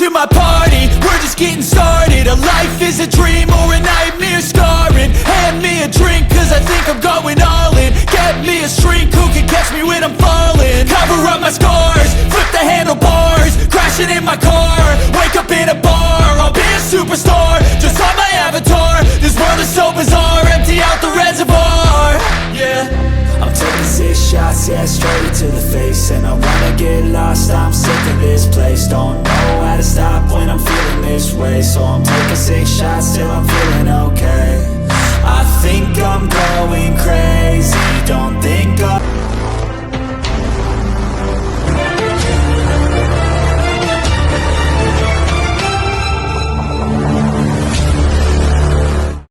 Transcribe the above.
to my party, we're just getting started. A life is a dream or a nightmare scarring. Hand me a drink cause I think I'm going all in. Get me a shrink who can catch me when I'm falling. Cover up my scars, flip the handlebars, crashing in my car, wake up in a bar. I'll be a superstar, just on my avatar. This world is so bizarre, empty out the reservoir. Yeah, I'm taking 6 shots, yeah, straight to the face. And I wanna get lost, I'm sick of this place. Don't know how to stop when I'm feeling this way. So I'm taking 6 shots till I'm feeling okay.